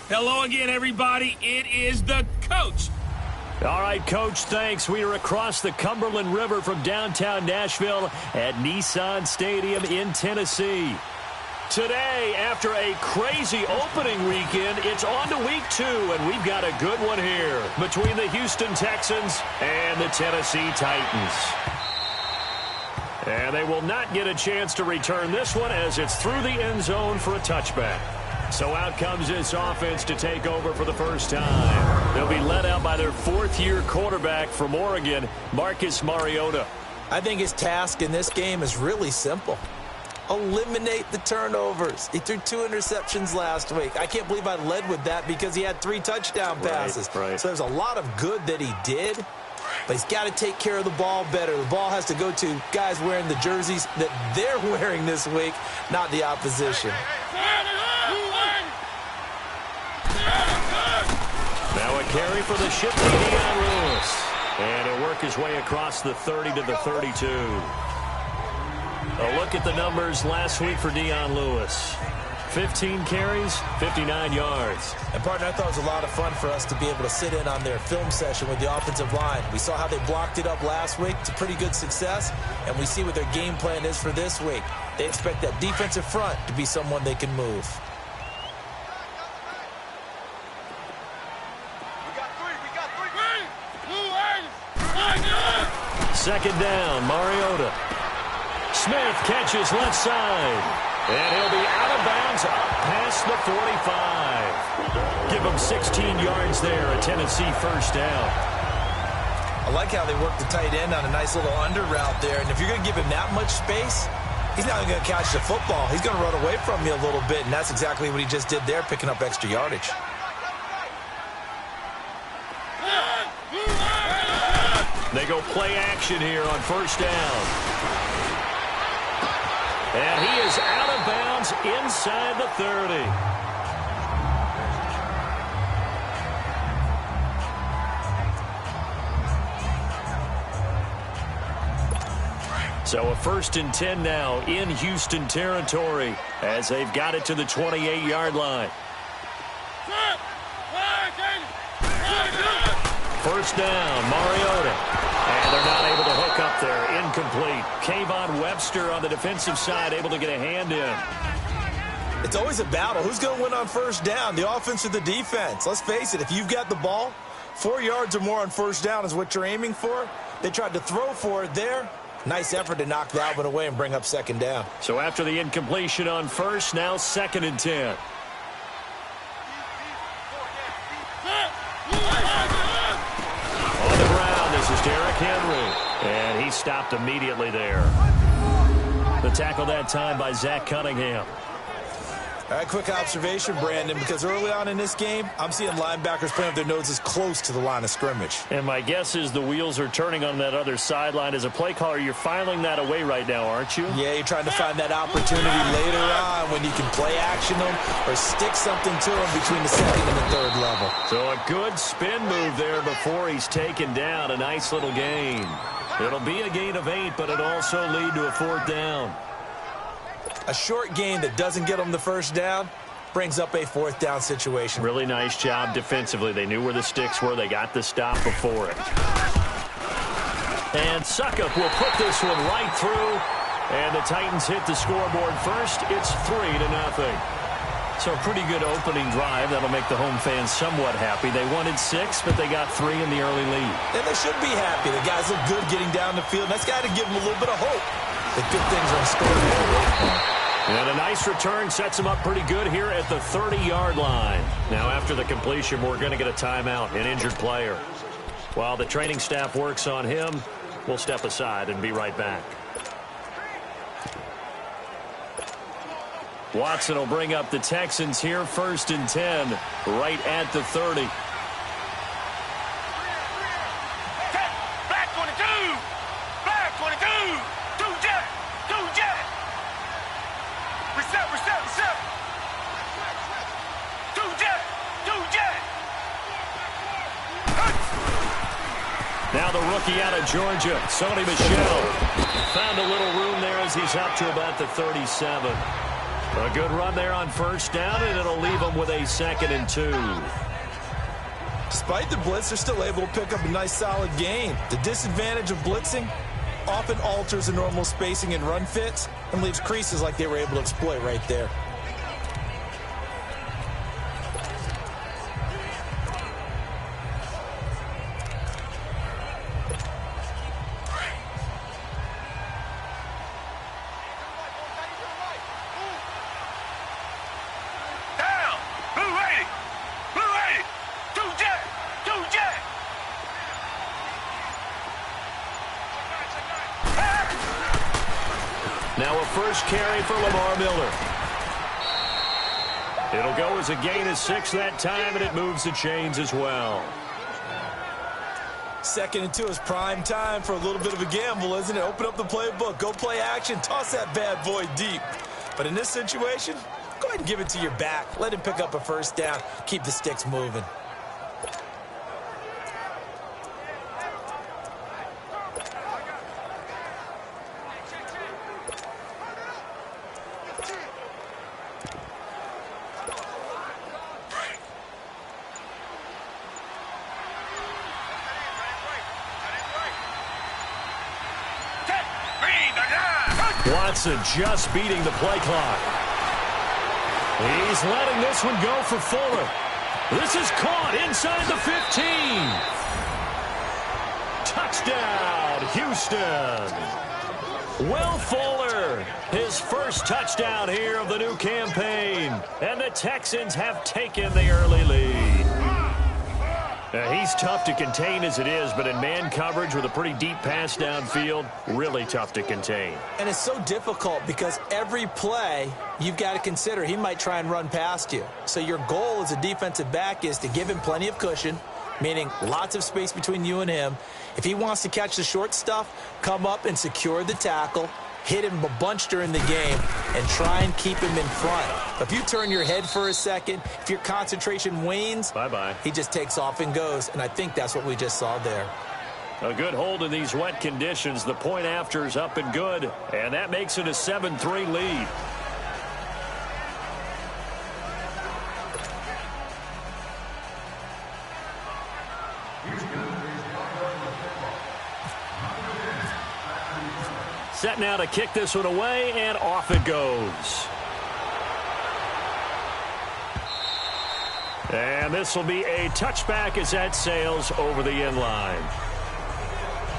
Hello again, everybody. It is the coach. All right, Coach, thanks. We are across the Cumberland River from downtown Nashville at Nissan Stadium in Tennessee. Today, after a crazy opening weekend, it's on to week 2, and we've got a good one here between the Houston Texans and the Tennessee Titans. And they will not get a chance to return this one as it's through the end zone for a touchback. So out comes this offense to take over for the first time. They'll be led out by their 4th-year quarterback from Oregon, Marcus Mariota. I think his task in this game is really simple. Eliminate the turnovers. He threw 2 interceptions last week. I can't believe I led with that because he had 3 touchdown passes. Right. So there's a lot of good that he did, but he's got to take care of the ball better. The ball has to go to guys wearing the jerseys that they're wearing this week, not the opposition. Now a carry for the shifty Dion Lewis. And he'll work his way across the 30 to the 32. A look at the numbers last week for Dion Lewis. 15 carries, 59 yards. And, partner, I thought it was a lot of fun for us to be able to sit in on their film session with the offensive line. We saw how they blocked it up last week. It's a pretty good success, and we see what their game plan is for this week. They expect that defensive front to be someone they can move. Second down, Mariota. Smith catches left side. And he'll be out of bounds up past the 45. Give him 16 yards there, a Tennessee first down. I like how they work the tight end on a nice little under route there. And if you're going to give him that much space, he's not going to catch the football. He's going to run away from you a little bit, and that's exactly what he just did there, picking up extra yardage. They go play action here on first down. And he is out of bounds inside the 30. So a 1st and 10 now in Houston territory as they've got it to the 28-yard line. First down, Mariota. And they're not able to hook up there. Incomplete. Kayvon Webster on the defensive side able to get a hand in. It's always a battle. Who's going to win on first down, the offense or the defense? Let's face it, if you've got the ball, 4 yards or more on first down is what you're aiming for. They tried to throw for it there. Nice effort to knock that one away and bring up second down. So after the incompletion on first, now 2nd and 10. Derrick Henry, and he stopped immediately there. The tackle that time by Zach Cunningham. All right, quick observation, Brandon, because early on in this game, I'm seeing linebackers playing with their noses close to the line of scrimmage. And my guess is the wheels are turning on that other sideline. As a play caller, you're filing that away right now, aren't you? Yeah, you're trying to find that opportunity later on when you can play action them or stick something to them between the 2nd and the 3rd level. So a good spin move there before he's taken down. A nice little gain. It'll be a gain of 8, but it'll also lead to a 4th down. A short gain that doesn't get them the first down brings up a 4th down situation. Really nice job defensively. They knew where the sticks were. They got the stop before it. And Suckup will put this one right through. And the Titans hit the scoreboard first. It's 3-0. So a pretty good opening drive. That'll make the home fans somewhat happy. They wanted 6, but they got 3 in the early lead. And they should be happy. The guys look good getting down the field. That's got to give them a little bit of hope that good things are in store. And a nice return sets him up pretty good here at the 30-yard line. Now after the completion, we're going to get a timeout, an injured player. While the training staff works on him, we'll step aside and be right back. Watson will bring up the Texans here, 1st and 10, right at the 30. Black 22! Black 22! Two jet! Reset! Two jet! Now the rookie out of Georgia, Sony Michel. Found a little room there as he's up to about the 37. A good run there on first down, and it'll leave him with a 2nd and 2. Despite the blitz, they're still able to pick up a nice, solid gain. The disadvantage of blitzing often alters the normal spacing and run fits and leaves creases like they were able to exploit right there. Now a first carry for Lamar Miller. It'll go as a gain of 6 that time, and it moves the chains as well. 2nd and 2 is prime time for a little bit of a gamble, isn't it? Open up the playbook, go play action, toss that bad boy deep. But in this situation, go ahead and give it to your back. Let him pick up a first down. Keep the sticks moving. Watson just beating the play clock. He's letting this one go for Fuller. This is caught inside the 15. Touchdown, Houston. Will Fuller, his first touchdown here of the new campaign. And the Texans have taken the early lead. He's tough to contain as it is, but in man coverage with a pretty deep pass downfield, really tough to contain. And it's so difficult because every play you've got to consider he might try and run past you. So your goal as a defensive back is to give him plenty of cushion, meaning lots of space between you and him. If he wants to catch the short stuff, come up and secure the tackle, hit him a bunch during the game, and try and keep him in front. If you turn your head for a second, if your concentration wanes, bye-bye. He just takes off and goes, and I think that's what we just saw there. A good hold in these wet conditions. The point after is up and good, and that makes it a 7-3 lead. Set now to kick this one away, and off it goes. And this will be a touchback as that sails over the end line.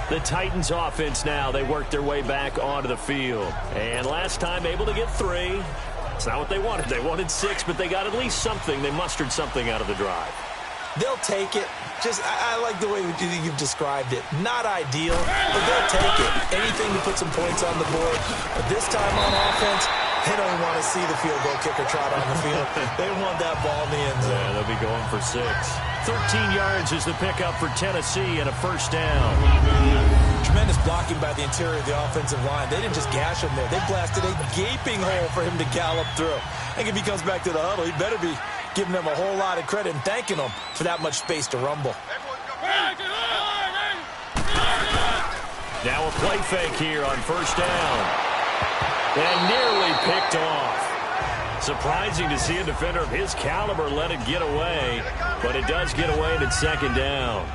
The Titans offense now, they work their way back onto the field. And last time able to get 3. It's not what they wanted. They wanted 6, but they got at least something. They mustered something out of the drive. They'll take it. I like the way you've described it. Not ideal, but they'll take it. Anything to put some points on the board. But this time on offense, they don't want to see the field goal kicker trot on the field. They want that ball in the end zone. Yeah, they'll be going for 6. 13 yards is the pickup for Tennessee and a first down. Tremendous blocking by the interior of the offensive line. They didn't just gash him there. They blasted a gaping hole for him to gallop through. I think if he comes back to the huddle, he better be giving them a whole lot of credit and thanking them for that much space to rumble. Now a play fake here on first down. And nearly picked off. Surprising to see a defender of his caliber let it get away, but it does get away and it's second down.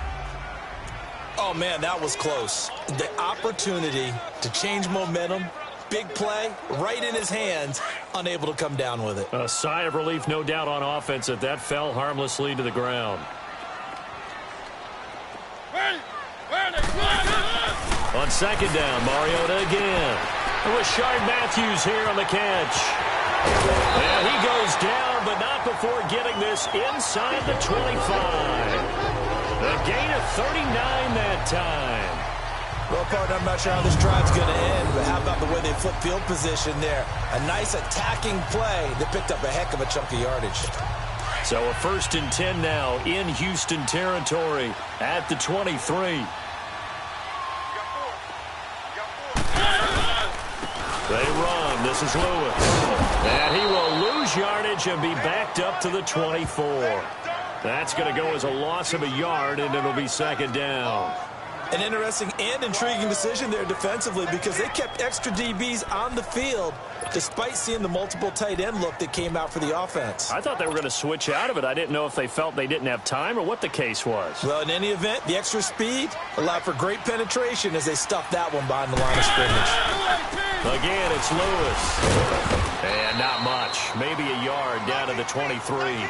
Oh, man, that was close. The opportunity to change momentum, big play, right in his hands, unable to come down with it. A sigh of relief, no doubt, on offense that fell harmlessly to the ground. On second down, Mariota again. Rashard Matthews here on the catch. And he goes down, but not before getting this inside the 25. A gain of 39 that time. Well, partner, I'm not sure how this drive's going to end, but how about the way they flip field position there? A nice attacking play that picked up a heck of a chunk of yardage. So a 1st and 10 now in Houston territory at the 23. They run. This is Lewis. And he will lose yardage and be backed up to the 24. That's going to go as a loss of a yard, and it'll be second down. An interesting and intriguing decision there defensively because they kept extra DBs on the field despite seeing the multiple tight end look that came out for the offense. I thought they were going to switch out of it. I didn't know if they felt they didn't have time or what the case was. Well, in any event, the extra speed allowed for great penetration as they stuffed that one behind the line of scrimmage. Again, it's Lewis. And not much. Maybe a yard down to the 23.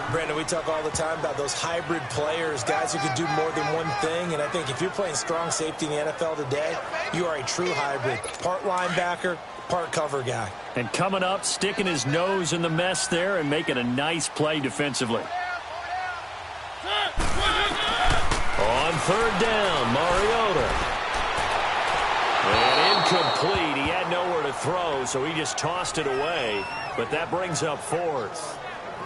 Brandon, we talk all the time about those hybrid players, guys who can do more than one thing. And I think if you're playing strong safety in the NFL today, you are a true hybrid. Part linebacker, part cover guy. And coming up, sticking his nose in the mess there and making a nice play defensively. On third down, Mariota. And incomplete. He had nowhere to throw, so he just tossed it away. But that brings up fourth.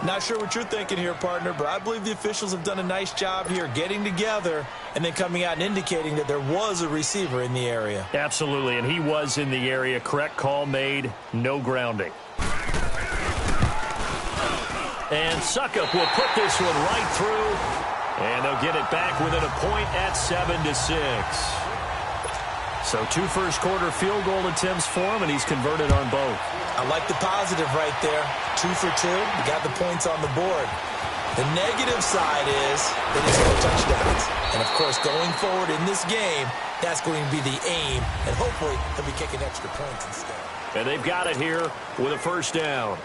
Not sure what you're thinking here, partner, but I believe the officials have done a nice job here getting together and then coming out and indicating that there was a receiver in the area. Absolutely, and he was in the area. Correct call made, no grounding. And Suckup will put this one right through, and they'll get it back within a point at 7-6. So 2 first-quarter field goal attempts for him, and he's converted on both. I like the positive right there. 2 for 2. You got the points on the board. The negative side is that it's no touchdowns. And, of course, going forward in this game, that's going to be the aim. And hopefully he'll be kicking extra points instead. And they've got it here with a first down.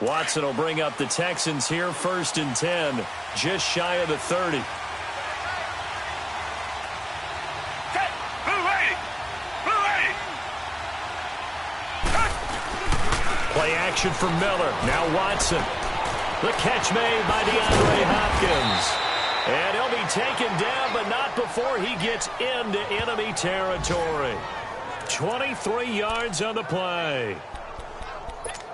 Watson will bring up the Texans here, 1st and 10, just shy of the 30. Play action for Miller. Now Watson. The catch made by DeAndre Hopkins. And he'll be taken down, but not before he gets into enemy territory. 23 yards on the play.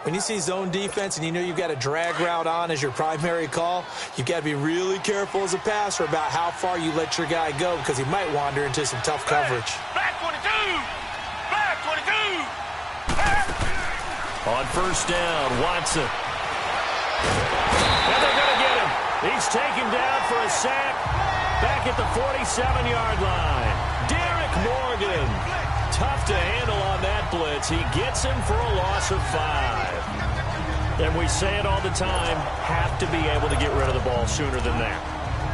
When you see zone defense and you know you've got a drag route on as your primary call, you've got to be really careful as a passer about how far you let your guy go because he might wander into some tough coverage. Back 22! Back 22! On first down, Watson. And they're going to get him. He's taken down for a sack back at the 47-yard line. Derek Morgan. Tough to handle on that blitz. He gets him for a loss of 5. And we say it all the time, have to be able to get rid of the ball sooner than that.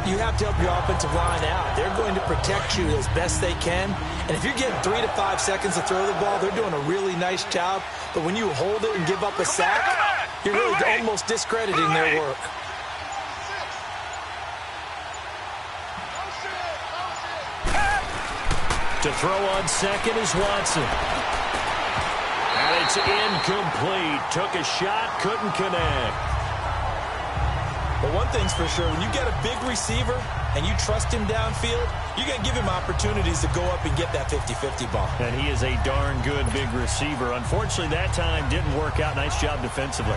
You have to help your offensive line out. They're going to protect you as best they can. And if you're getting 3 to 5 seconds to throw the ball, they're doing a really nice job. But when you hold it and give up a sack, you're really almost discrediting their work. To throw on second is Watson. And it's incomplete. Took a shot, couldn't connect. But one thing's for sure, when you get a big receiver and you trust him downfield, you're going to give him opportunities to go up and get that 50-50 ball. And he is a darn good big receiver. Unfortunately, that time didn't work out. Nice job defensively.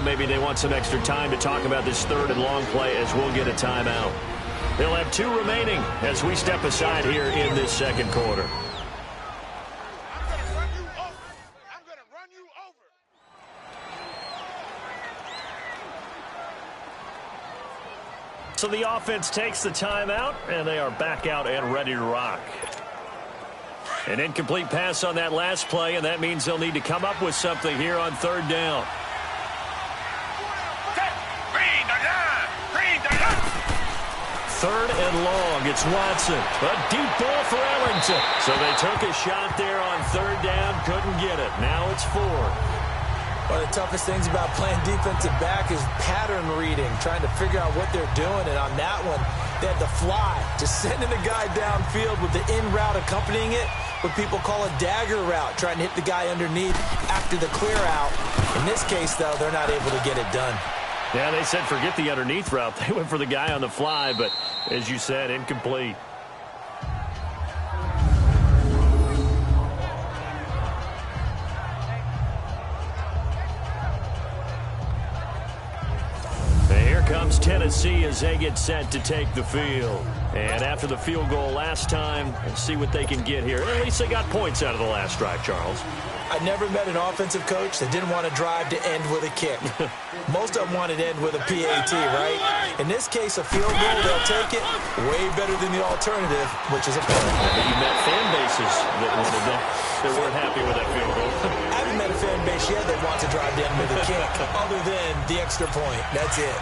Maybe they want some extra time to talk about this third and long play as we'll get a timeout. They'll have 2 remaining as we step aside here in this second quarter. So the offense takes the timeout, and they are back out and ready to rock. An incomplete pass on that last play, and that means they'll need to come up with something here on third down. Third and long, it's Watson. A deep ball for Ellington. So they took a shot there on third down, couldn't get it. Now it's 4. One of the toughest things about playing defensive back is pattern reading, trying to figure out what they're doing. And on that one, they had the fly, just sending a guy downfield with the in route accompanying it, what people call a dagger route, trying to hit the guy underneath after the clear out. In this case, though, they're not able to get it done. Yeah, they said forget the underneath route. They went for the guy on the fly, but as you said, incomplete. Tennessee as they get set to take the field. And after the field goal last time, we'll see what they can get here. At least they got points out of the last drive, Charles. I never met an offensive coach that didn't want to drive to end with a kick. Most of them wanted to end with a PAT, right? In this case, a field goal, they'll take it way better than the alternative, which is a punt. But you met fan bases that wanted that. They weren't happy with that field goal. I haven't met a fan base yet that wants to drive to end with a kick, other than the extra point. That's it.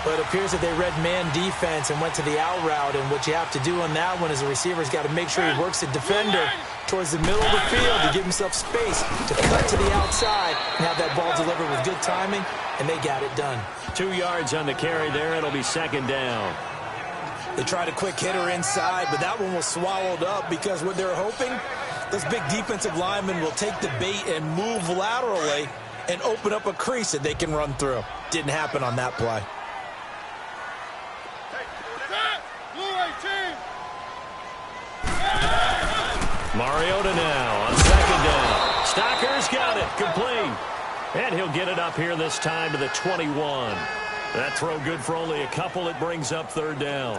But it appears that they read man defense and went to the out route, and what you have to do on that one is the receiver's got to make sure he works the defender towards the middle of the field to give himself space to cut to the outside and have that ball delivered with good timing, and they got it done. 2 yards on the carry there. It'll be second down. They tried a quick hitter inside, but that one was swallowed up because what they're hoping, those big defensive linemen will take the bait and move laterally and open up a crease that they can run through. Didn't happen on that play. Mariota now on second down. Stocker's got it. Complete. And he'll get it up here this time to the 21. That throw good for only a couple. It brings up third down.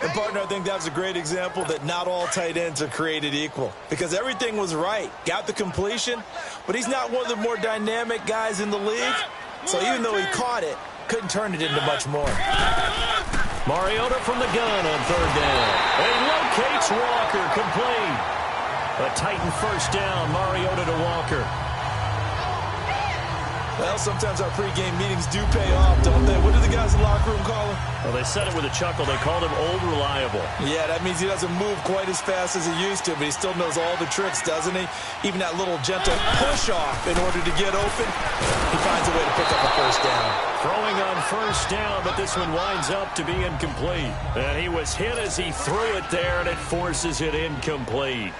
And, partner, I think that's a great example that not all tight ends are created equal. Because everything was right. Got the completion, but he's not one of the more dynamic guys in the league. So even though he caught it, couldn't turn it into much more. Mariota from the gun on third down. And he locates Walker. Complete. A Titan first down. Mariota to Walker. Well, sometimes our pregame meetings do pay off, don't they? What do the guys in the locker room call him? Well, they said it with a chuckle. They called him Old Reliable. Yeah, that means he doesn't move quite as fast as he used to, but he still knows all the tricks, doesn't he? Even that little gentle push-off in order to get open, he finds a way to pick up a first down. Throwing on first down, but this one winds up to be incomplete. And he was hit as he threw it there, and it forces it incomplete.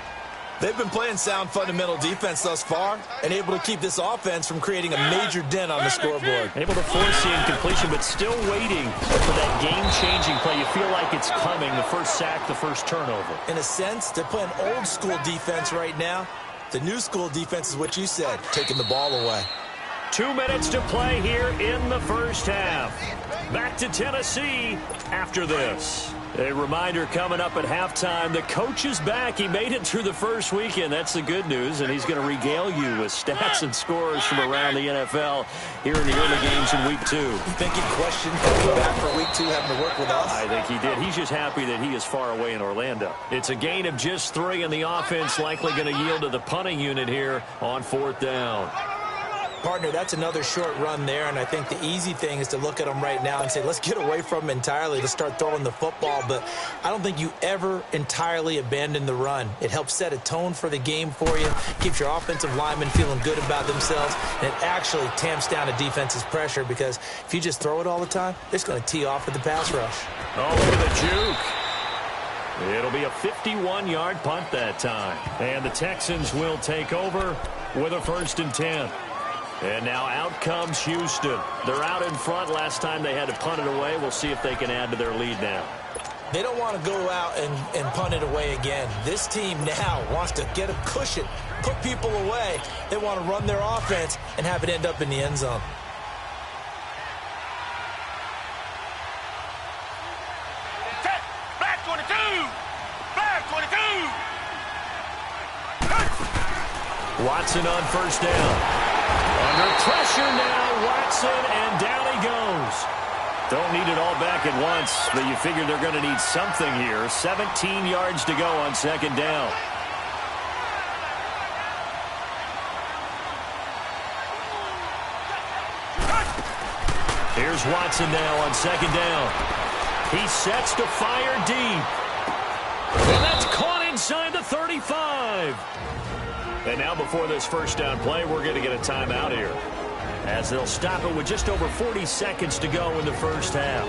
They've been playing sound fundamental defense thus far and able to keep this offense from creating a major dent on the scoreboard. Able to force the incompletion, but still waiting for that game-changing play. You feel like it's coming, the first sack, the first turnover. In a sense, they're playing old-school defense right now. The new-school defense is what you said, taking the ball away. 2 minutes to play here in the first half. Back to Tennessee after this. A reminder coming up at halftime, the coach is back. He made it through the first weekend. That's the good news, and he's going to regale you with stats and scores from around the NFL here in the early games in Week 2. You think he questioned coming back for Week 2 having to work with us? I think he did. He's just happy that he is far away in Orlando. It's a gain of just 3, and the offense likely going to yield to the punting unit here on fourth down. Partner, that's another short run there, and I think the easy thing is to look at them right now and say, let's get away from them entirely to start throwing the football, but I don't think you ever entirely abandon the run. It helps set a tone for the game for you, keeps your offensive linemen feeling good about themselves, and it actually tamps down a defense's pressure because if you just throw it all the time, it's going to tee off with the pass rush. Oh, look at the juke. It'll be a 51-yard punt that time, and the Texans will take over with a 1st and 10. And now out comes Houston. They're out in front. Last time they had to punt it away. We'll see if they can add to their lead now. They don't want to go out and punt it away again. This team now wants to get a cushion, put people away. They want to run their offense and have it end up in the end zone. Black 22! Black 22! Watson on first down. Under pressure now, Watson, and down he goes. Don't need it all back at once, but you figure they're going to need something here. 17 yards to go on second down. Here's Watson now on second down. He sets to fire deep. And that's caught inside the 35. And now before this first down play, we're going to get a timeout here, as they'll stop it with just over 40 seconds to go in the first half.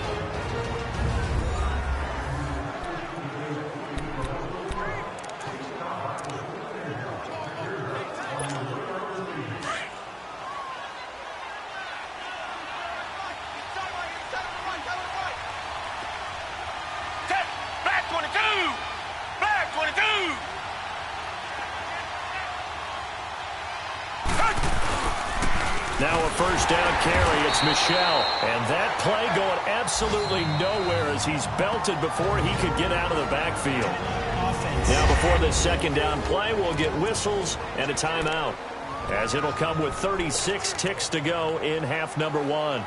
Black 22! Black 22! Now a first down carry. It's Michel. And that play going absolutely nowhere as he's belted before he could get out of the backfield. Now before this second down play, we'll get whistles and a timeout, as it'll come with 36 ticks to go in half number one.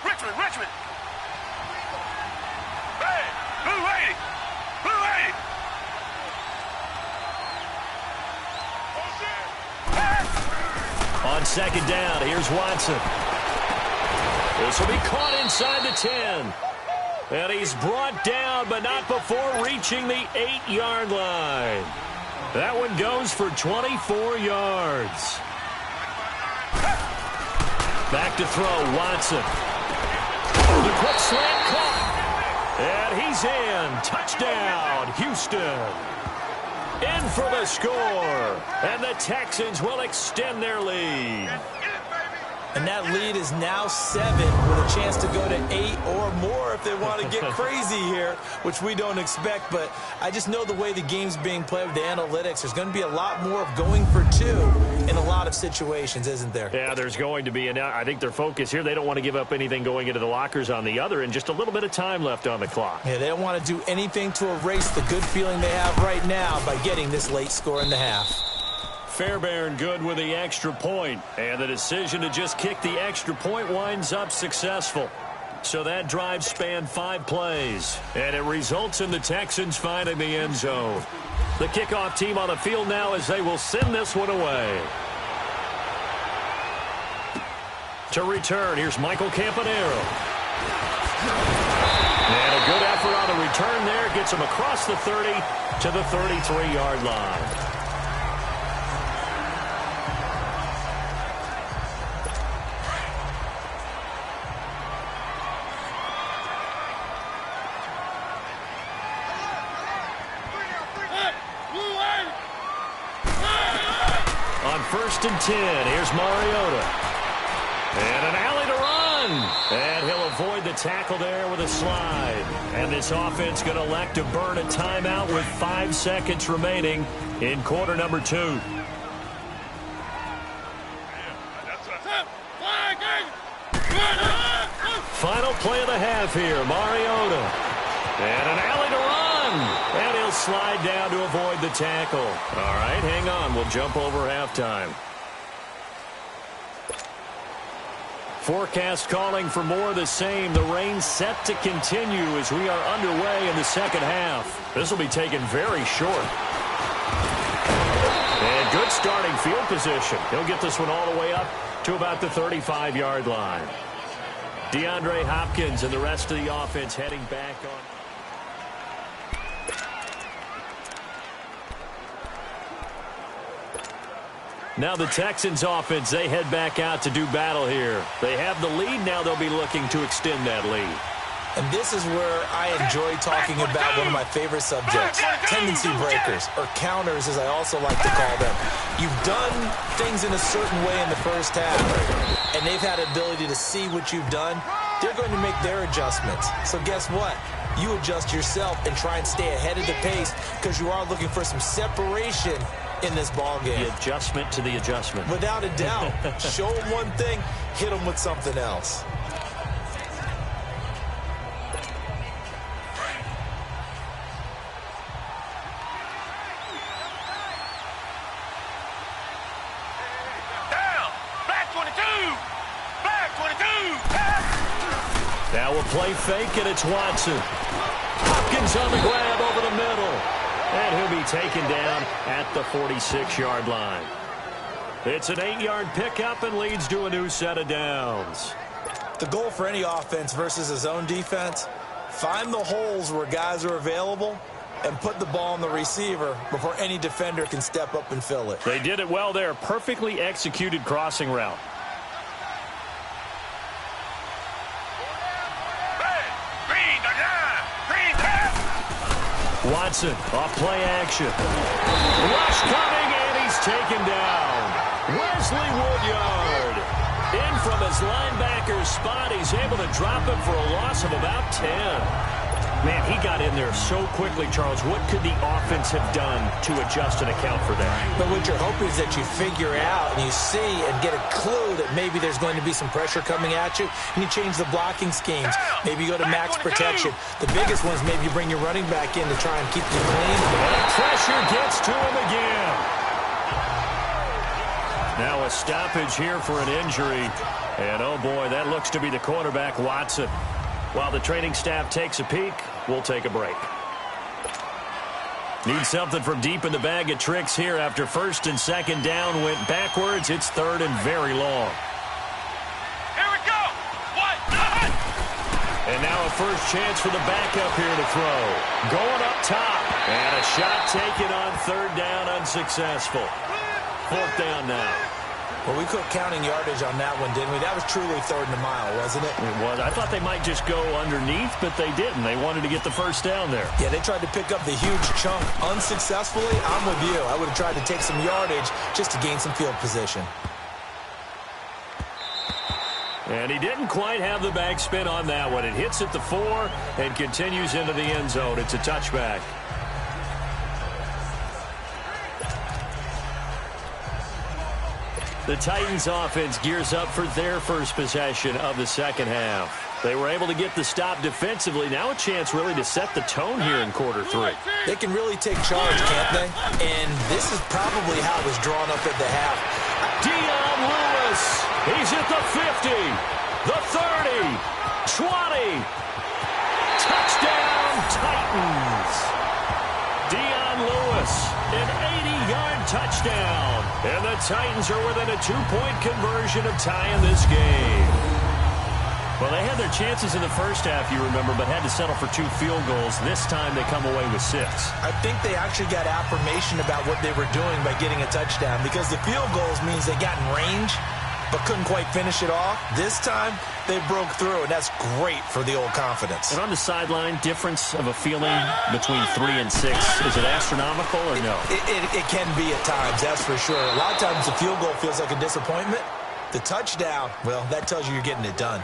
Richmond. Hey, blue 80. On second down, here's Watson. This will be caught inside the 10. And he's brought down, but not before reaching the 8-yard line. That one goes for 24 yards. Back to throw, Watson. The quick slant caught. And he's in. Touchdown, Houston. In for the score. And the Texans will extend their lead. And that lead is now 7 with a chance to go to 8 or more if they want to get crazy here, which we don't expect. But I just know the way the game's being played with the analytics, there's going to be a lot more of going for 2 in a lot of situations, isn't there? Yeah, there's going to be. And I think their focus here, they don't want to give up anything going into the lockers on the other, and just a little bit of time left on the clock. Yeah, they don't want to do anything to erase the good feeling they have right now by getting this late score in the half. Fairbairn good with the extra point, and the decision to just kick the extra point winds up successful. So that drive spanned 5 plays, and it results in the Texans finding the end zone. The kickoff team on the field now as they will send this one away. To return, here's Michael Campanaro. And a good effort on the return there gets him across the 30 to the 33-yard line. First and 10. Here's Mariota. And an alley to run. And he'll avoid the tackle there with a slide. And this offense going to elect to burn a timeout with 5 seconds remaining in quarter number 2. Final play of the half here. Mariota. And an alley to run. And he'll slide down to avoid the tackle. All right, hang on. We'll jump over halftime. Forecast calling for more of the same. The rain set to continue as we are underway in the second half. This will be taken very short. And good starting field position. He'll get this one all the way up to about the 35-yard line. DeAndre Hopkins and the rest of the offense heading back on. Now the Texans offense, they head back out to do battle here. They have the lead. Now they'll be looking to extend that lead. And this is where I enjoy talking about one of my favorite subjects, tendency breakers, or counters as I also like to call them. You've done things in a certain way in the first half, and they've had the ability to see what you've done. They're going to make their adjustments. So guess what? You adjust yourself and try and stay ahead of the pace because you are looking for some separation in this ball game. The adjustment to the adjustment. Without a doubt. Show them one thing, hit them with something else. Down. Black 22. Black 22. Now we'll play fake, and it's Watson. Hopkins on the grab over the middle. And he'll be taken down at the 46-yard line. It's an 8-yard pickup and leads to a new set of downs. The goal for any offense versus a zone defense, find the holes where guys are available and put the ball on the receiver before any defender can step up and fill it. They did it well there. Perfectly executed crossing route. Watson off play action. Rush coming, and he's taken down. Wesley Woodyard in from his linebacker spot. He's able to drop it for a loss of about 10. Man, he got in there so quickly, Charles. What could the offense have done to adjust and account for that? But what you're hoping is that you figure out and you see and get a clue that maybe there's going to be some pressure coming at you, and you change the blocking schemes. Maybe you go to max protection. The biggest one is maybe you bring your running back in to try and keep you clean. And pressure gets to him again. Now a stoppage here for an injury. And, oh, boy, that looks to be the quarterback, Watson. While the training staff takes a peek, we'll take a break. Need something from deep in the bag of tricks here after first and second down went backwards. It's third and very long. Here we go. What? And now a first chance for the backup here to throw. Going up top. And a shot taken on third down, unsuccessful. Fourth down now. Well, we quit counting yardage on that one, didn't we? That was truly third and a mile, wasn't it? It was. I thought they might just go underneath, but they didn't. They wanted to get the first down there. Yeah, they tried to pick up the huge chunk unsuccessfully. I'm with you. I would have tried to take some yardage just to gain some field position. And he didn't quite have the backspin on that one. It hits at the 4 and continues into the end zone. It's a touchback. The Titans offense gears up for their first possession of the second half. They were able to get the stop defensively. Now a chance really to set the tone here in quarter 3. They can really take charge, can't they? And this is probably how it was drawn up at the half. Dion Lewis. He's at the 50, the 30, 20. Touchdown, Titans. Dion Lewis, an 80-yard touchdown. And the Titans are within a 2-point conversion of tying this game. Well, they had their chances in the first half, you remember, but had to settle for 2 field goals. This time they come away with 6. I think they actually got affirmation about what they were doing by getting a touchdown, because the field goals means they got in range but couldn't quite finish it off. This time, they broke through, and that's great for the old confidence. And on the sideline, difference of a feeling between 3 and 6, is it astronomical or no? It can be at times, that's for sure. A lot of times the field goal feels like a disappointment. The touchdown, well, that tells you you're getting it done.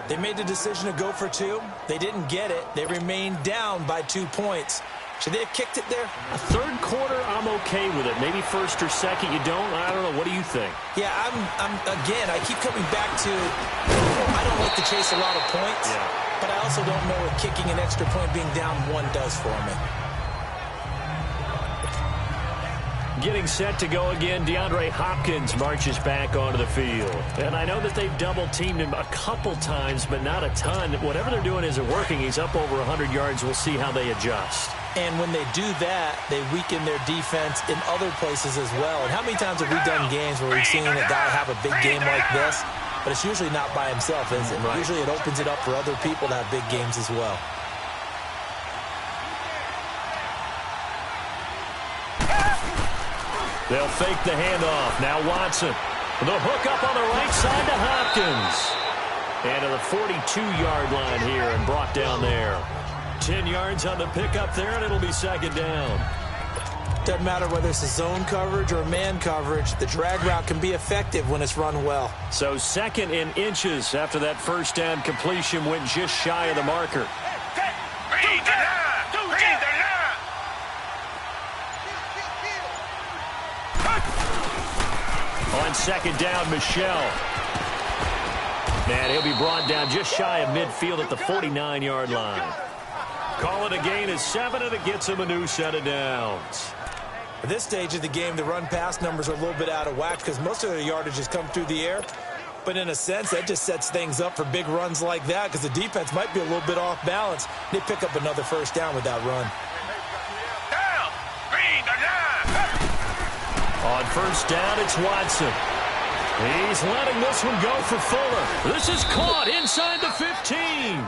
They made the decision to go for 2. They didn't get it. They remained down by 2 points. Should they have kicked it there? A third quarter, I'm okay with it. Maybe first or second, you don't. I don't know. What do you think? Yeah, again, I keep coming back to, I don't like to chase a lot of points, but I also don't know what kicking an extra point being down 1 does for me. Getting set to go again, DeAndre Hopkins marches back onto the field. And I know that they've double-teamed him a couple times, but not a ton. Whatever they're doing isn't working. He's up over 100 yards. We'll see how they adjust. And when they do that, they weaken their defense in other places as well. And how many times have we done games where we've seen a guy have a big game like this, but it's usually not by himself, is it? Right. Usually it opens it up for other people to have big games as well. They'll fake the handoff. Now Watson. The hook up on the right side to Hopkins. And to the 42-yard line here and brought down there. 10 yards on the pickup there, and it'll be second down. Doesn't matter whether it's a zone coverage or man coverage. The drag route can be effective when it's run well. So second and inches after that first down completion went just shy of the marker. On second down, Michelle. And he'll be brought down just shy of midfield at the 49-yard line. Call it a gain of 7, and it gets him a new set of downs. At this stage of the game, the run-pass numbers are a little bit out of whack because most of their yardage has come through the air. But in a sense, that just sets things up for big runs like that because the defense might be a little bit off balance. They pick up another first down with that run. On first down, it's Watson. He's letting this one go for Fuller. This is caught inside the 15.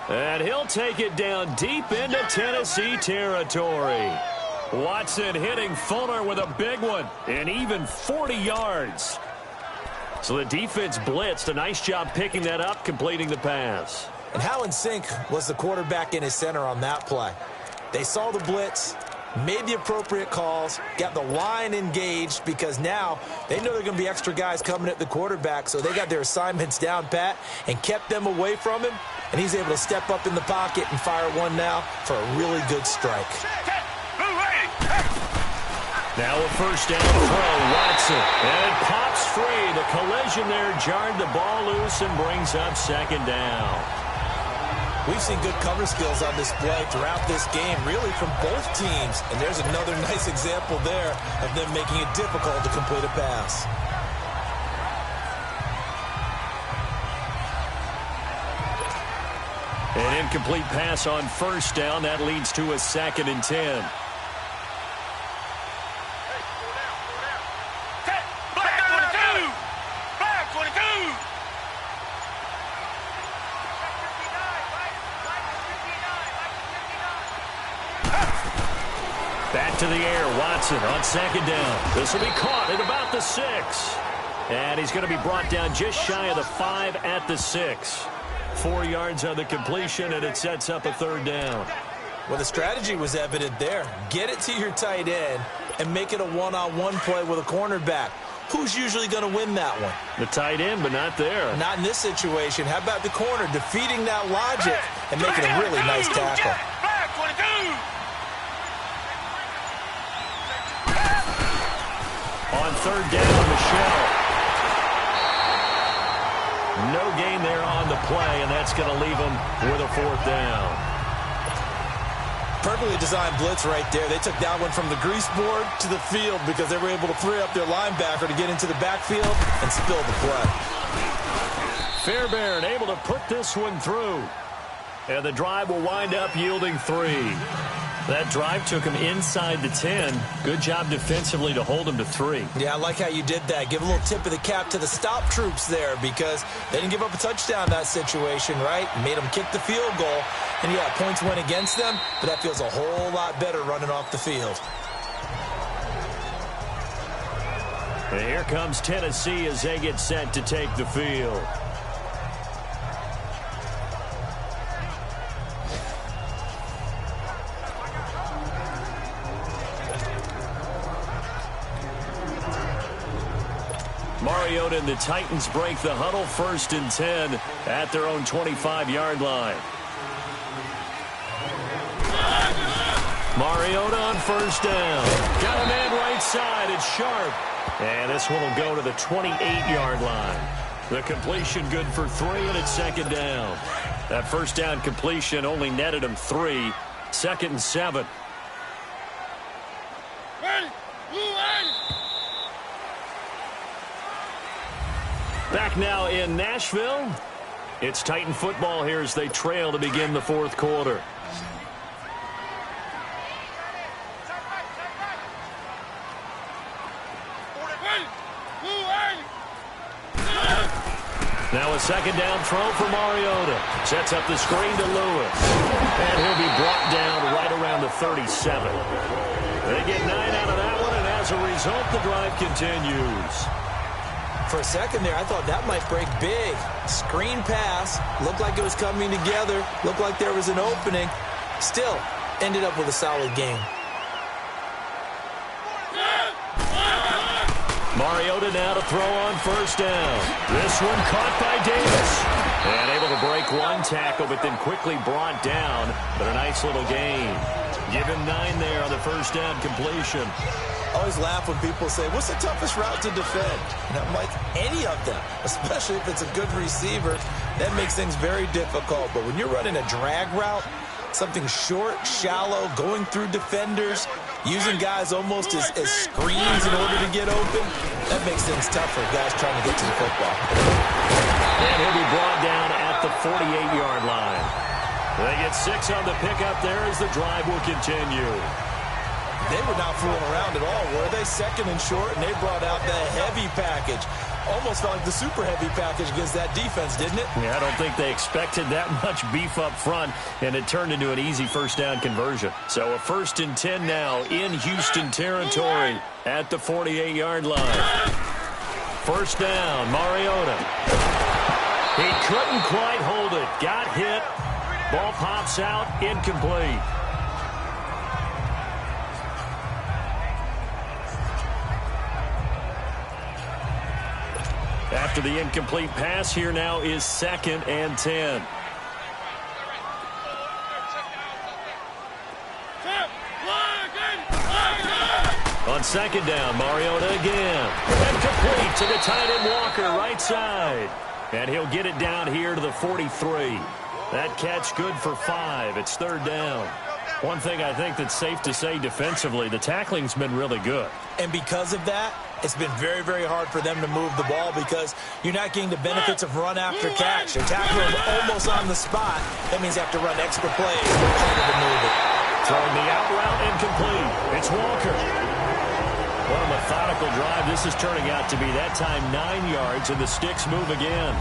And he'll take it down deep into Tennessee territory. Watson hitting Fuller with a big one, and even 40 yards. So the defense blitzed. A nice job picking that up, completing the pass. And how in sync was the quarterback and his center on that play? They saw the blitz. made the appropriate calls, got the line engaged, because now they know there are going to be extra guys coming at the quarterback, so they got their assignments down pat and kept them away from him, and he's able to step up in the pocket and fire one now for a really good strike. Now a first down throw, Watson, and it pops free. The collision there jarred the ball loose and brings up second down. We've seen good cover skills on display throughout this game, really from both teams. And there's another nice example there of them making it difficult to complete a pass. An incomplete pass on first down. That leads to a 2nd and 10. Back to the air, Watson on 2nd down. This will be caught at about the 6. And he's going to be brought down just shy of the 5 at the 6. 4 yards on the completion, and it sets up a 3rd down. Well, the strategy was evident there. Get it to your tight end and make it a one-on-one play with a cornerback. Who's usually going to win that one? The tight end, but not there. Not in this situation. How about the corner defeating that logic and making a really nice tackle? On 3rd down, Michelle. No gain there on the play, and that's going to leave them with a 4th down. Perfectly designed blitz right there. They took that one from the grease board to the field because they were able to free up their linebacker to get into the backfield and spill the play. Fairbairn able to put this one through. And the drive will wind up yielding 3. That drive took him inside the 10. Good job defensively to hold him to 3. Yeah, I like how you did that. Give a little tip of the cap to the stop troops there because they didn't give up a touchdown in that situation, right? Made them kick the field goal. And, yeah, points went against them, but that feels a whole lot better running off the field. And here comes Tennessee as they get set to take the field. Mariota and the Titans break the huddle, 1st and 10 at their own 25-yard line. Mariota on 1st down. Got a man right side. It's Sharp. And this one will go to the 28-yard line. The completion good for 3, and it's 2nd down. That 1st down completion only netted him 3. 2nd and 7. Back now in Nashville. It's Titan football here as they trail to begin the 4th quarter. Now a 2nd down throw for Mariota. Sets up the screen to Lewis. And he'll be brought down right around the 37. They get 9 out of that one, and as a result, the drive continues. For a second there, I thought that might break big. Screen pass. Looked like it was coming together. Looked like there was an opening. Still, ended up with a solid game. Mariota now to throw on 1st down. This one caught by Davis. And able to break one tackle, but then quickly brought down. But a nice little gain. Give him 9 there on the 1st down completion. I always laugh when people say, what's the toughest route to defend? And I'm like, any of them, especially if it's a good receiver. That makes things very difficult. But when you're running a drag route, something short, shallow, going through defenders, using guys almost as screens in order to get open, that makes things tough for guys trying to get to the football. And he'll be brought down at the 48-yard line. They get 6 on the pickup there as the drive will continue. They were not fooling around at all, were they? 2nd and short, and they brought out the heavy package. Almost felt like the super heavy package against that defense, didn't it? Yeah, I don't think they expected that much beef up front, and it turned into an easy 1st down conversion. So a 1st and 10 now in Houston territory at the 48-yard line. 1st down, Mariota. He couldn't quite hold it. Got hit. Ball pops out, incomplete. After the incomplete pass, here now is 2nd and 10. On 2nd down, Mariota again. And complete to the tight end Walker, right side. And he'll get it down here to the 43. That catch good for 5. It's 3rd down. One thing I think that's safe to say defensively, the tackling's been really good. And because of that, it's been very, very hard for them to move the ball because you're not getting the benefits of run after catch. They're tackling almost on the spot. That means they have to run extra plays in order to move it. Throwing the out route incomplete. It's Walker. What a methodical drive this is turning out to be. That time 9 yards, and the sticks move again.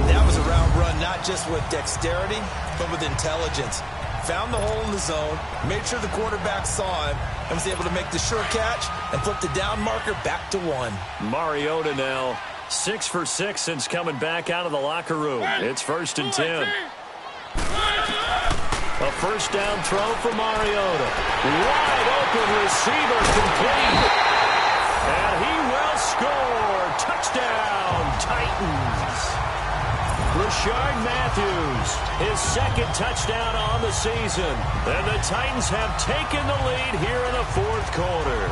That was a route run not just with dexterity, but with intelligence. Found the hole in the zone, made sure the quarterback saw him, and was able to make the sure catch and flip the down marker back to 1. Mariota now 6 for 6 since coming back out of the locker room. It's 1st and 10. A 1st down throw for Mariota. Wide open receiver complete. And he will score. Touchdown, Titans. Rashard Matthews, his 2nd touchdown on the season. And the Titans have taken the lead here in the 4th quarter.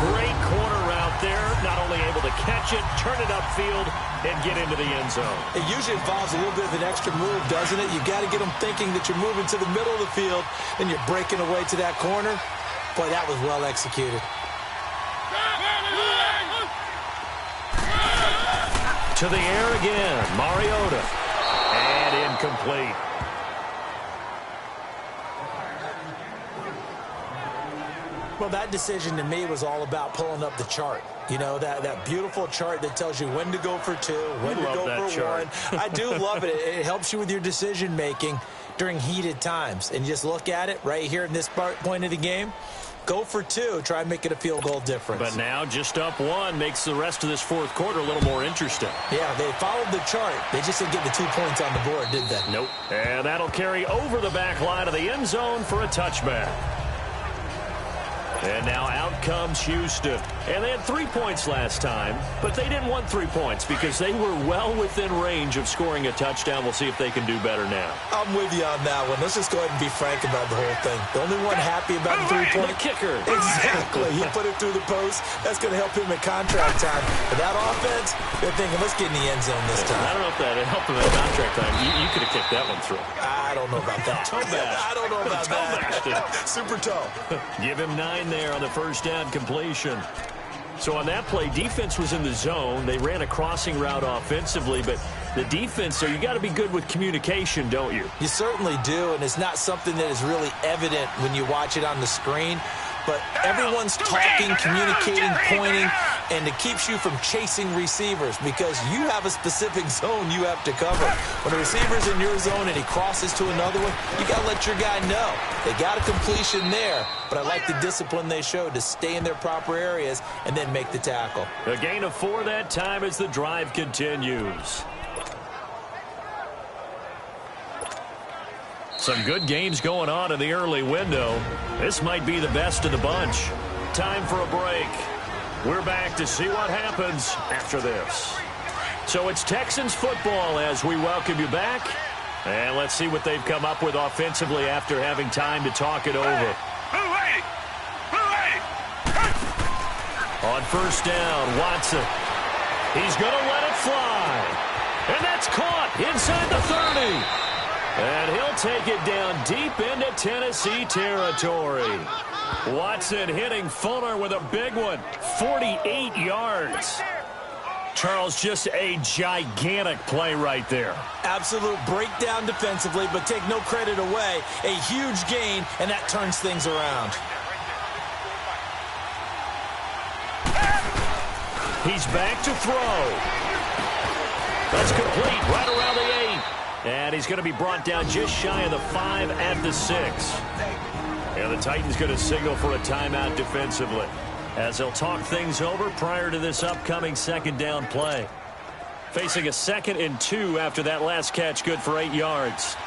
Great corner route there. Not only able to catch it, turn it upfield, and get into the end zone. It usually involves a little bit of an extra move, doesn't it? You've got to get them thinking that you're moving to the middle of the field, and you're breaking away to that corner. Boy, that was well executed. To the air again, Mariota. And incomplete. Well, that decision to me was all about pulling up the chart. You know, that beautiful chart that tells you when to go for 2, when to go for 1. I do love it. It helps you with your decision-making during heated times. And just look at it right here in this point of the game. Go for 2. Try and make it a field goal difference. But now just up 1 makes the rest of this 4th quarter a little more interesting. Yeah, they followed the chart. They just didn't get the 2 points on the board, did they? Nope. And that'll carry over the back line of the end zone for a touchback. And now out comes Houston. And they had 3 points last time, but they didn't want 3 points because they were well within range of scoring a touchdown. We'll see if they can do better now. I'm with you on that one. Let's just go ahead and be frank about the whole thing. The only one happy about the 3-point kicker. Exactly. He put it through the post. That's going to help him in contract time. But that offense, they're thinking, let's get in the end zone this time. I don't know if that helped him in contract time. You could have kicked that one through. I don't know about that. Toe bash. I don't know about that. Super toe. Give him 9 there on the 1st down completion. So on that play, defense was in the zone. They ran a crossing route offensively, but the defense, so you got to be good with communication, don't you? You certainly do, and it's not something that is really evident when you watch it on the screen. But everyone's talking, communicating, pointing, and it keeps you from chasing receivers because you have a specific zone you have to cover. When a receiver's in your zone and he crosses to another one, you got to let your guy know. They got a completion there, but I like the discipline they showed to stay in their proper areas and then make the tackle. A gain of 4 that time as the drive continues. Some good games going on in the early window. This might be the best of the bunch. Time for a break. We're back to see what happens after this. So it's Texans football as we welcome you back. And let's see what they've come up with offensively after having time to talk it over. On 1st down, Watson. He's going to let it fly. And that's caught inside the 30. And he'll take it down deep into Tennessee territory. Watson hitting Fuller with a big one. 48 yards. Charles, just a gigantic play right there. Absolute breakdown defensively, but take no credit away. A huge gain, and that turns things around. He's back to throw. That's complete right around the 8. And he's going to be brought down just shy of the 5 at the 6. And the Titans going to signal for a timeout defensively as they'll talk things over prior to this upcoming 2nd down play. Facing a 2nd and 2 after that last catch, good for 8 yards.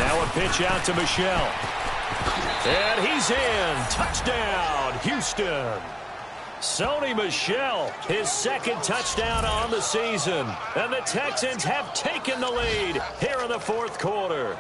Now a pitch out to Michel. And he's in. Touchdown, Houston. Sony Michel, his second touchdown on the season. And the Texans have taken the lead here in the fourth quarter.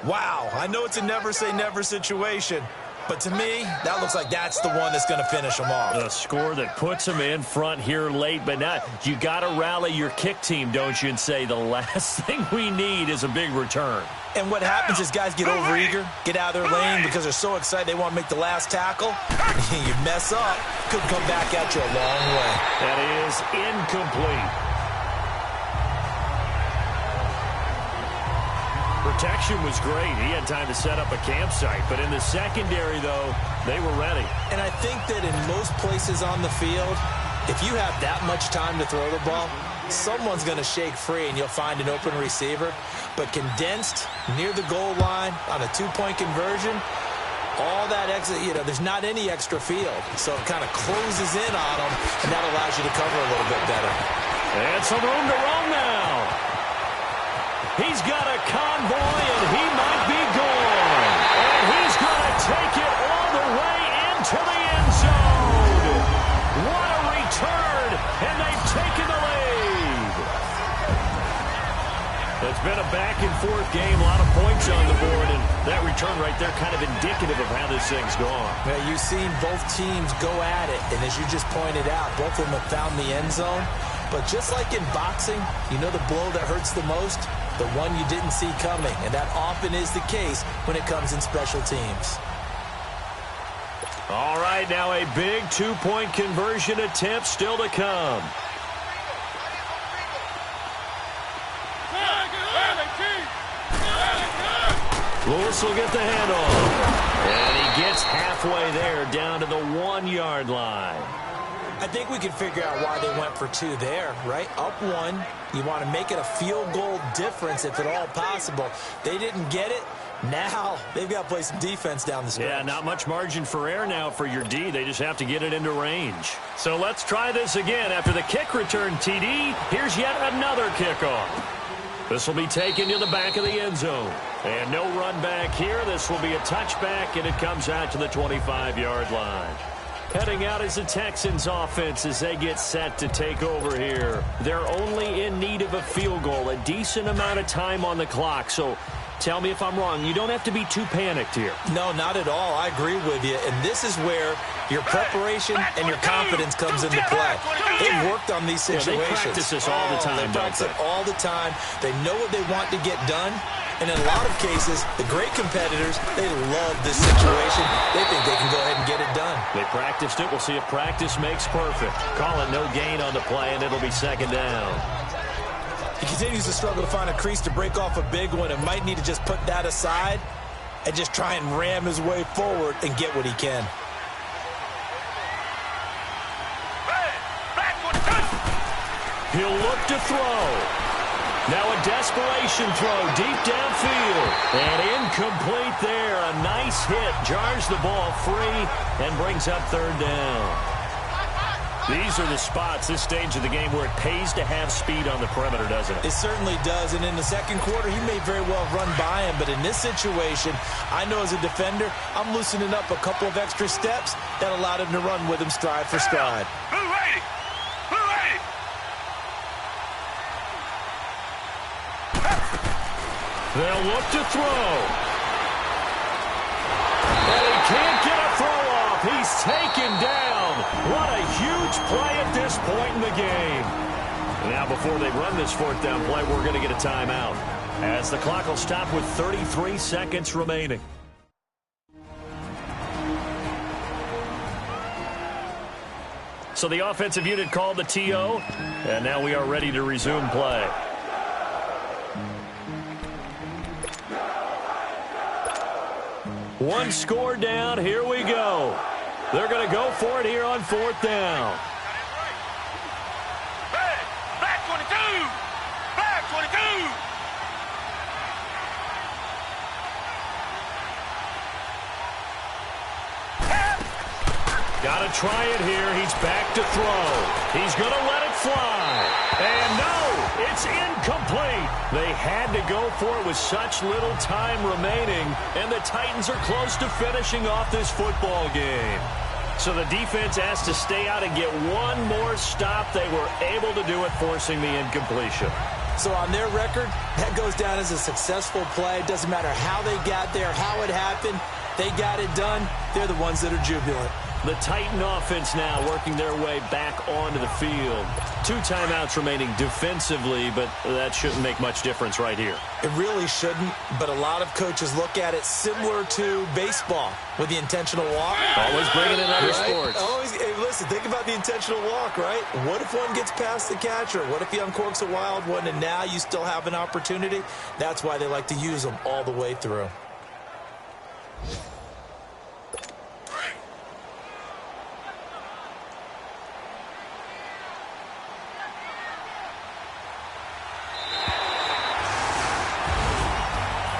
Wow, I know it's a never-say-never situation, but to me, that looks like that's the one that's going to finish them off. A score that puts them in front here late, but now you got to rally your kick team, don't you, and say the last thing we need is a big return. And what happens is guys get overeager, get out of their lane because they're so excited they want to make the last tackle. You mess up, could come back at you a long way. That is incomplete. Protection was great. He had time to set up a campsite. But in the secondary, though, they were ready. And I think that in most places on the field, if you have that much time to throw the ball, someone's going to shake free and you'll find an open receiver. But condensed near the goal line on a two-point conversion, all that extra, there's not any extra field. So it kind of closes in on them, and that allows you to cover a little bit better. And some room to roam now. He's got a convoy, and he might be gone. And he's going to take it all the way into the end zone. What a return, and they've taken the lead. It's been a back-and-forth game, a lot of points on the board, and that return right there kind of indicative of how this thing's gone. Yeah, you've seen both teams go at it, and as you just pointed out, both of them have found the end zone. But just like in boxing, the blow that hurts the most? The one you didn't see coming, and that often is the case when it comes in special teams. All right, now a big two-point conversion attempt still to come. Lewis will get the handoff. And he gets halfway there down to the 1-yard line. I think we can figure out why they went for two there, right? Up one, you want to make it a field goal difference if at all possible. They didn't get it. Now they've got to play some defense down the stretch. Yeah, not much margin for error now for your D. They just have to get it into range. So let's try this again. After the kick return TD, here's yet another kickoff. This will be taken to the back of the end zone. And no run back here. This will be a touchback, and it comes out to the 25-yard line. Heading out is the Texans offense as they get set to take over here. They're only in need of a field goal, a decent amount of time on the clock. So tell me if I'm wrong. You don't have to be too panicked here. No, not at all. I agree with you. And this is where your preparation and your confidence comes into play. They've worked on these situations. Yeah, they practice this all the time, they practice it all the time. They know what they want to get done. And in a lot of cases, the great competitors, they love this situation. They think they can go ahead and get it done. They practiced it. We'll see if practice makes perfect. Call it no gain on the play, and it'll be second down. He continues to struggle to find a crease to break off a big one and might need to just put that aside and just try and ram his way forward and get what he can. He'll look to throw. Now a desperation throw deep downfield. And incomplete there. A nice hit. Jars the ball free and brings up third down. These are the spots, this stage of the game, where it pays to have speed on the perimeter, doesn't it? It certainly does. And in the second quarter, he may very well run by him. But in this situation, I know as a defender, I'm loosening up a couple of extra steps that allowed him to run with him stride for stride. They'll look to throw. And he can't get a throw off. He's taken down. What a huge play at this point in the game. Now, before they run this fourth down play, we're going to get a timeout, as the clock will stop with 33 seconds remaining. So the offensive unit called the TO, and now we are ready to resume play. One score down. Here we go. They're going to go for it here on fourth down. Hey, black 22! Black 22! Got to try it here. He's back to throw. He's going to let it fly. And no, It's incomplete. They had to go for it with such little time remaining, and the Titans are close to finishing off this football game. So the defense has to stay out and get one more stop. They were able to do it, forcing the incompletion. So on their record, that goes down as a successful play. It doesn't matter how they got there, how it happened. They got it done. They're the ones that are jubilant. The Titan offense now working their way back onto the field. 2 timeouts remaining defensively, but that shouldn't make much difference right here. It really shouldn't, but a lot of coaches look at it similar to baseball with the intentional walk. Always bringing in other sports. Hey, listen, think about the intentional walk, right? What if one gets past the catcher? What if he uncorks a wild one and now you still have an opportunity? That's why they like to use them all the way through.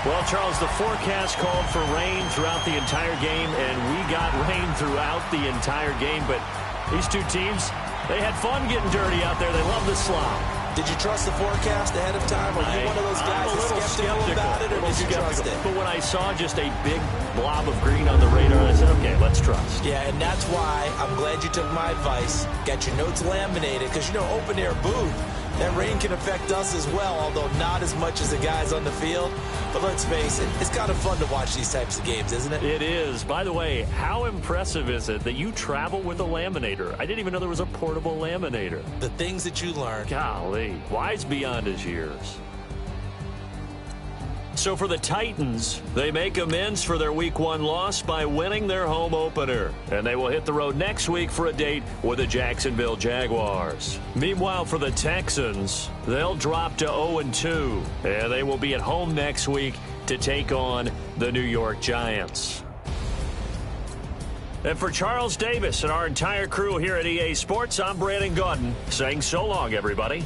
Well, Charles, the forecast called for rain throughout the entire game, and we got rain throughout the entire game. But these two teams, they had fun getting dirty out there. They love the slop. Did you trust the forecast ahead of time? Are you one of those guys that's skeptical about it, or did you trust it? But when I saw just a big blob of green on the radar, I said, okay, let's trust. Yeah, and that's why I'm glad you took my advice. Got your notes laminated, because, you know, open-air booth, that rain can affect us as well, although not as much as the guys on the field. But let's face it, it's kind of fun to watch these types of games, isn't it? It is. By the way, how impressive is it that you travel with a laminator? I didn't even know there was a portable laminator. The things that you learn. Golly, wise beyond his years. So for the Titans, they make amends for their Week 1 loss by winning their home opener. And they will hit the road next week for a date with the Jacksonville Jaguars. Meanwhile, for the Texans, they'll drop to 0-2. And they will be at home next week to take on the New York Giants. And for Charles Davis and our entire crew here at EA Sports, I'm Brandon Gaudin saying so long, everybody.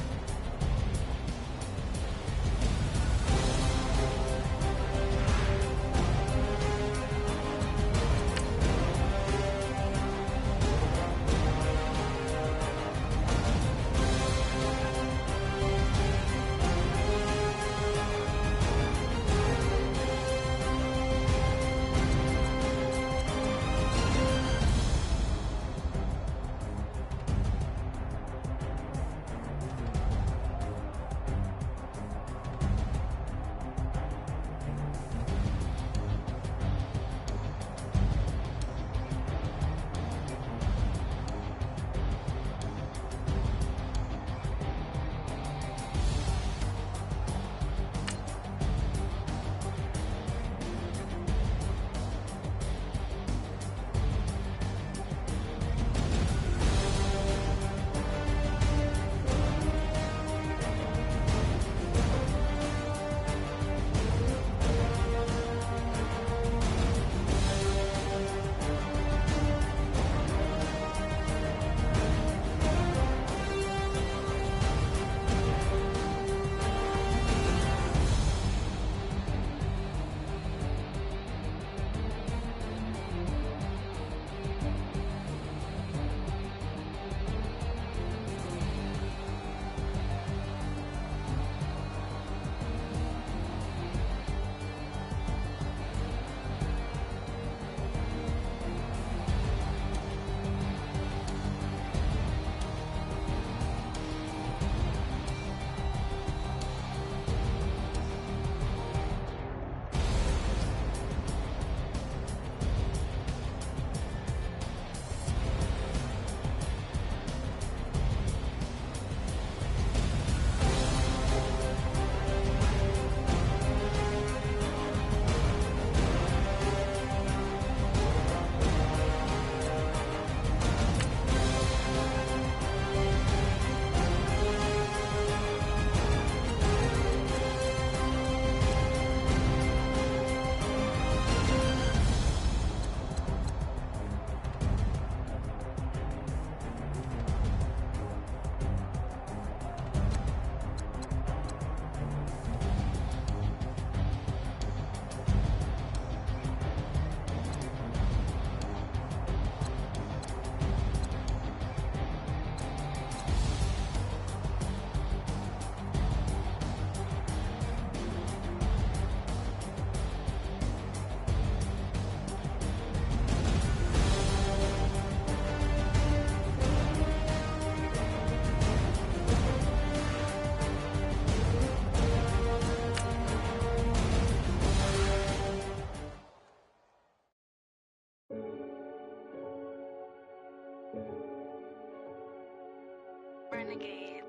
Renegade,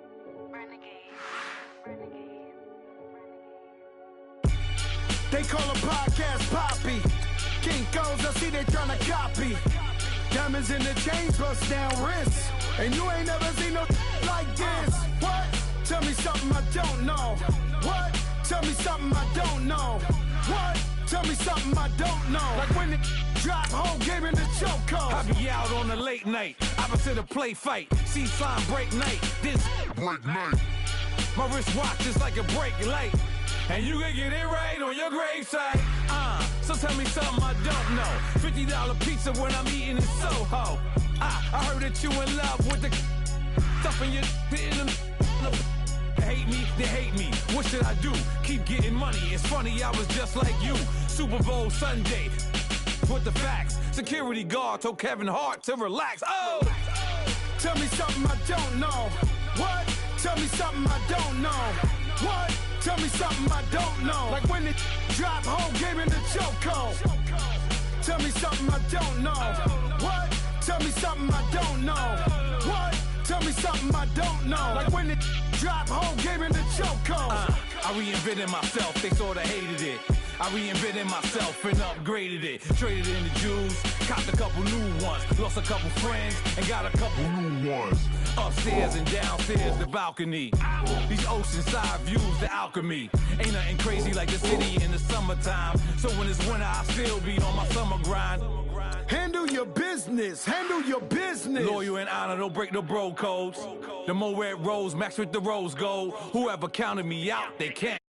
renegade, renegade, renegade. They call a podcast Poppy. Kinkos, I see they tryna copy. Diamonds in the chains, bust down wrists. And you ain't never seen no like this. What? Tell me something I don't know. What? Tell me something I don't know. What? Tell me something I don't know. Like when it drop, whole game in the chokehold. I be out on a late night, opposite a play fight. See slime break night, this break night. My wristwatch is like a break light. And you can get it right on your gravesite. So tell me something I don't know. $50 pizza when I'm eating in Soho. I heard that you in love with the stuffing your in the hate me, they hate me. What should I do? Keep getting money. It's funny, I was just like you. Super Bowl Sunday. With the facts. Security guard told Kevin Hart to relax. Oh! Tell me something I don't know. What? Tell me something I don't know. What? Tell me something I don't know. Like when it drop, whole game in the chokehold. Tell me something I don't know. What? Tell me something I don't know. What? Tell me something I don't know. Like when it drop, whole game in the chokehold. I reinvented myself, they sorta hated it. I reinvented myself and upgraded it. Traded in the jewels, copped a couple new ones. Lost a couple friends and got a couple new ones. Upstairs and downstairs, the balcony. These oceanside views, the alchemy. Ain't nothing crazy like the city in the summertime. So when it's winter, I still be on my summer grind. Handle your business, handle your business. Loyal and honor, don't break the bro codes. The more red rose, max with the rose gold. Whoever counted me out, they can't.